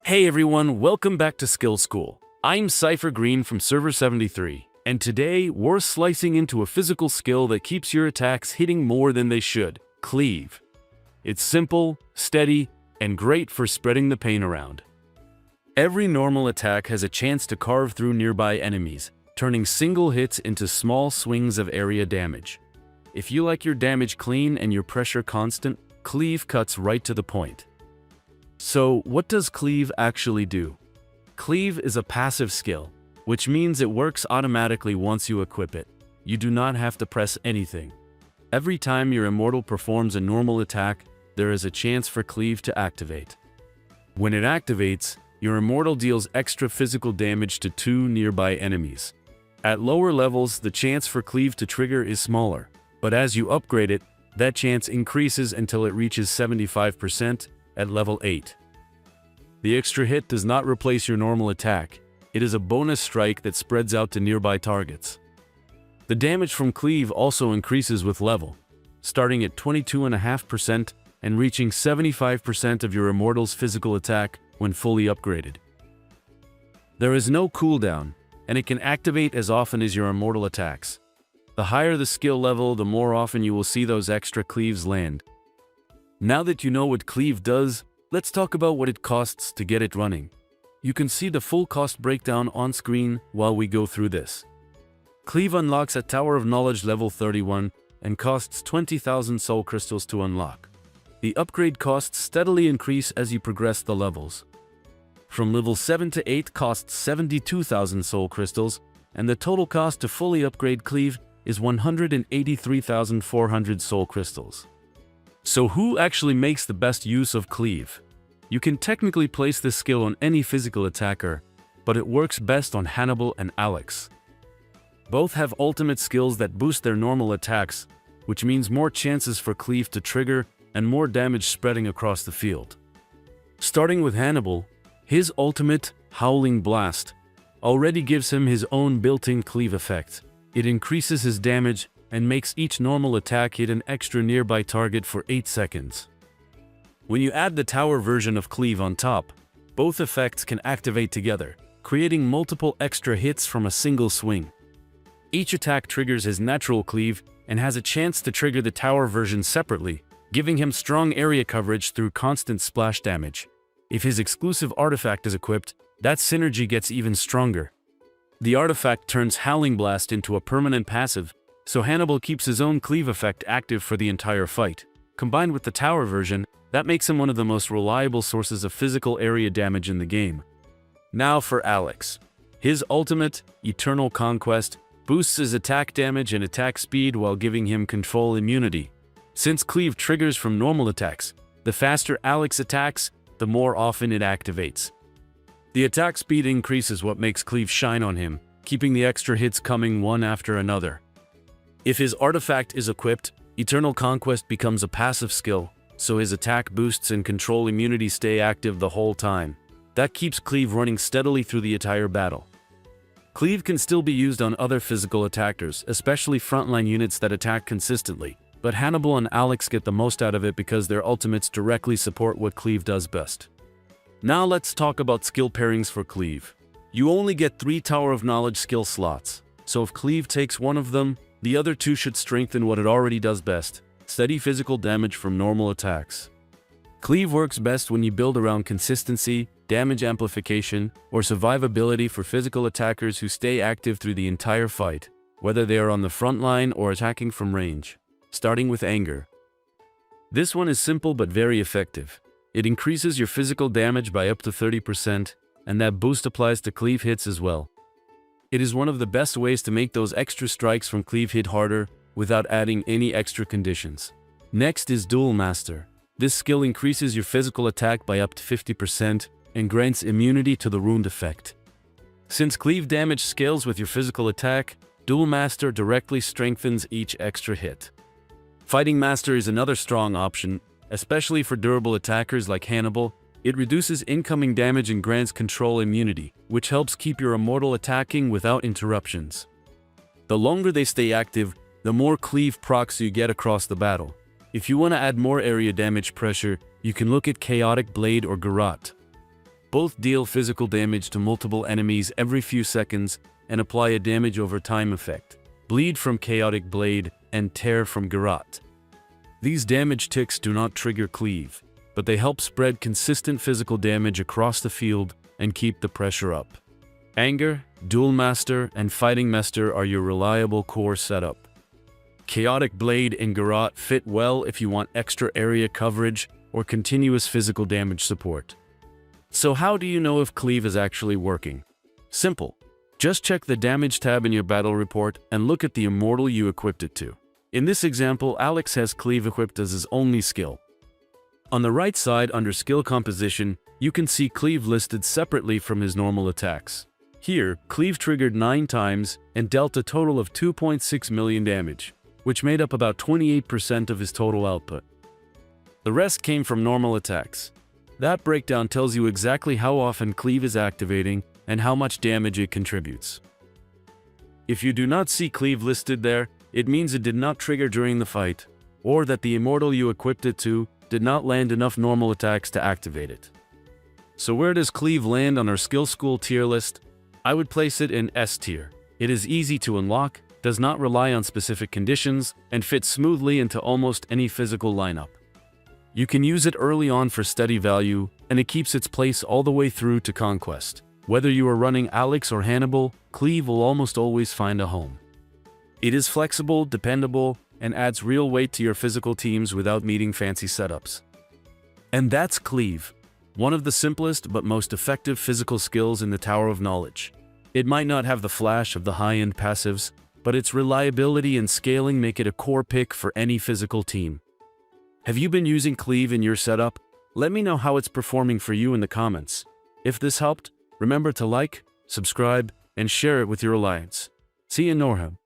Hey everyone, welcome back to Skill School. I'm ScytherGreen from Server 73, and today we're slicing into a physical skill that keeps your attacks hitting more than they should, Cleave. It's simple, steady, and great for spreading the pain around. Every normal attack has a chance to carve through nearby enemies, turning single hits into small swings of area damage. If you like your damage clean and your pressure constant, Cleave cuts right to the point. So, what does Cleave actually do? Cleave is a passive skill, which means it works automatically once you equip it. You do not have to press anything. Every time your immortal performs a normal attack, there is a chance for Cleave to activate. When it activates, your immortal deals extra physical damage to 2 nearby enemies. At lower levels, the chance for Cleave to trigger is smaller, but as you upgrade it, that chance increases until it reaches 75% at level 8. The extra hit does not replace your normal attack. It is a bonus strike that spreads out to nearby targets. The damage from Cleave also increases with level, starting at 22.5% and reaching 75% of your immortal's physical attack when fully upgraded. There is no cooldown, and it can activate as often as your immortal attacks. The higher the skill level, the more often you will see those extra cleaves land. Now that you know what Cleave does, let's talk about what it costs to get it running. You can see the full cost breakdown on screen while we go through this. Cleave unlocks at Tower of Knowledge level 31 and costs 20,000 soul crystals to unlock. The upgrade costs steadily increase as you progress the levels. From level 7 to 8 costs 72,000 soul crystals, and the total cost to fully upgrade Cleave is 183,400 soul crystals. So who actually makes the best use of Cleave? You can technically place this skill on any physical attacker, but it works best on Hannibal and Alex. Both have ultimate skills that boost their normal attacks, which means more chances for Cleave to trigger and more damage spreading across the field. Starting with Hannibal, his ultimate, Howling Blast, already gives him his own built-in Cleave effect. It increases his damage and makes each normal attack hit an extra nearby target for 8 seconds. When you add the tower version of Cleave on top, both effects can activate together, creating multiple extra hits from a single swing. Each attack triggers his natural Cleave and has a chance to trigger the tower version separately, giving him strong area coverage through constant splash damage. If his exclusive artifact is equipped, that synergy gets even stronger. The artifact turns Howling Blast into a permanent passive, so Hannibal keeps his own Cleave effect active for the entire fight. Combined with the tower version, that makes him one of the most reliable sources of physical area damage in the game. Now for Alex. His ultimate, Eternal Conquest, boosts his attack damage and attack speed while giving him control immunity. Since Cleave triggers from normal attacks, the faster Alex attacks, the more often it activates. The attack speed increase is what makes Cleave shine on him, keeping the extra hits coming one after another. If his artifact is equipped, Eternal Conquest becomes a passive skill, so his attack boosts and control immunity stay active the whole time. That keeps Cleave running steadily through the entire battle. Cleave can still be used on other physical attackers, especially frontline units that attack consistently, but Hannibal and Alex get the most out of it because their ultimates directly support what Cleave does best. Now let's talk about skill pairings for Cleave. You only get 3 Tower of Knowledge skill slots, so if Cleave takes one of them, the other 2 should strengthen what it already does best: steady physical damage from normal attacks. Cleave works best when you build around consistency, damage amplification, or survivability for physical attackers who stay active through the entire fight, whether they are on the front line or attacking from range. Starting with Anger. This one is simple but very effective. It increases your physical damage by up to 30%, and that boost applies to Cleave hits as well. It is one of the best ways to make those extra strikes from Cleave hit harder without adding any extra conditions. Next is Duel Master. This skill increases your physical attack by up to 50% and grants immunity to the wound effect. Since Cleave damage scales with your physical attack, Duel Master directly strengthens each extra hit. Fighting Master is another strong option, especially for durable attackers like Hannibal. It reduces incoming damage and grants control immunity, which helps keep your immortal attacking without interruptions. The longer they stay active, the more Cleave procs you get across the battle. If you want to add more area damage pressure, you can look at Chaotic Blade or Garrote. Both deal physical damage to multiple enemies every few seconds and apply a damage over time effect. Bleed from Chaotic Blade and Tear from Garrote. These damage ticks do not trigger Cleave, but they help spread consistent physical damage across the field and keep the pressure up. Anger, Duel Master, and Fighting Master are your reliable core setup. Chaotic Blade and Garrote fit well if you want extra area coverage or continuous physical damage support. So how do you know if Cleave is actually working? Simple. Just check the damage tab in your battle report and look at the immortal you equipped it to. In this example, Alex has Cleave equipped as his only skill. On the right side under skill composition, you can see Cleave listed separately from his normal attacks. Here, Cleave triggered 9 times and dealt a total of 2.6 million damage, which made up about 28% of his total output. The rest came from normal attacks. That breakdown tells you exactly how often Cleave is activating and how much damage it contributes. If you do not see Cleave listed there, it means it did not trigger during the fight, or that the immortal you equipped it to did not land enough normal attacks to activate it. So where does Cleave land on our skill school tier list? I would place it in S tier. It is easy to unlock, does not rely on specific conditions, and fits smoothly into almost any physical lineup. You can use it early on for steady value, and it keeps its place all the way through to Conquest. Whether you are running Alex or Hannibal, Cleave will almost always find a home. It is flexible, dependable, and adds real weight to your physical teams without needing fancy setups. And that's Cleave, one of the simplest but most effective physical skills in the Tower of Knowledge. It might not have the flash of the high-end passives, but its reliability and scaling make it a core pick for any physical team. Have you been using Cleave in your setup? Let me know how it's performing for you in the comments. If this helped, remember to like, subscribe, and share it with your alliance. See you in Norham.